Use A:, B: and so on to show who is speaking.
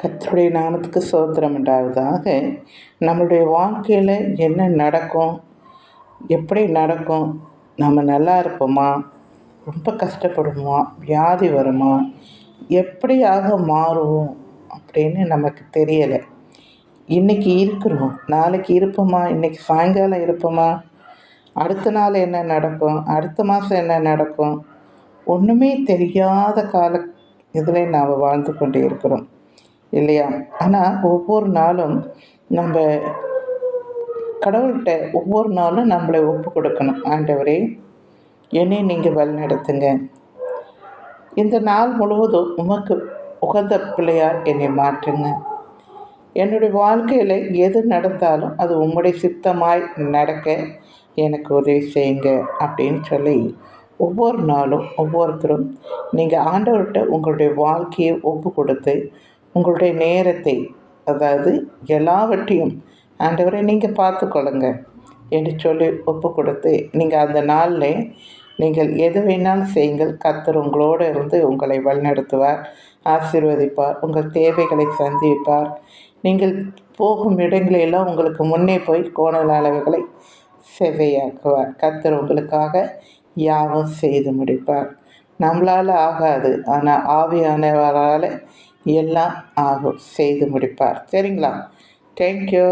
A: கர்த்தருடைய நாமத்துக்கு ஸ்தோத்திரம் உண்டாவதாக. நம்மளுடைய வாழ்க்கையில் என்ன நடக்கும், எப்படி நடக்கும், நம்ம நல்லா இருப்போமா, ரொம்ப கஷ்டப்படுவோமா, வியாதி வருமா, எப்படியாக மாறுவோம் அப்படின்னு நமக்கு தெரியலை. இன்றைக்கி இருக்கிறோம், நாளைக்கு இருப்போமா, இன்றைக்கி சாயங்காலம் இருப்போமா, அடுத்த நாள் என்ன நடக்கும், அடுத்த மாதம் என்ன நடக்கும், ஒன்றுமே தெரியாத இதில் நாம் வாழ்ந்து கொண்டே இருக்கிறோம் இல்லையா? ஆனால் ஒவ்வொரு நாளும் நம்ம கடவுள்கிட்ட ஒவ்வொரு நாளும் நம்மளை ஒப்பு கொடுக்கணும். ஆண்டவரே, என்னை நீங்கள் வழிநடத்துங்க, இந்த நாள் முழுவதும் உமக்கு உகந்த பிள்ளையார் என்னை மாற்றுங்க, என்னுடைய வாழ்க்கையில் எது நடந்தாலும் அது உம்முடைய சித்தமாய் நடக்க எனக்கு உதவி செய்யுங்க அப்படின்னு சொல்லி ஒவ்வொரு நாளும் ஒவ்வொருத்தரும் நீங்கள் ஆண்டவர்கிட்ட உங்களுடைய வாழ்க்கையை ஒப்பு கொடுத்து உங்களுடைய நேரத்தை, அதாவது எல்லாவற்றையும் ஆண்டவரை நீங்கள் பார்த்துக்கொள்ளுங்க என்று சொல்லி ஒப்பு கொடுத்து நீங்கள் அந்த நாளில் நீங்கள் எது வேணாலும் செய்யுங்கள். கர்த்தர் உங்களோடு இருந்து உங்களை வழிநடத்துவார், ஆசீர்வதிப்பார், உங்கள் தேவைகளை சந்திப்பார். நீங்கள் போகும் இடங்களெல்லாம் உங்களுக்கு முன்னே போய் கோணல் அளவுகளை செவ்வையாக்குவார். கர்த்தர் உங்களுக்காக யாவும் செய்து முடிப்பார். நம்மளால் ஆகாது, ஆனால் ஆவியானவரால் எல்லாம் ஆகும், செய்து முடிப்பார். சரிங்களா? தேங்க்யூ.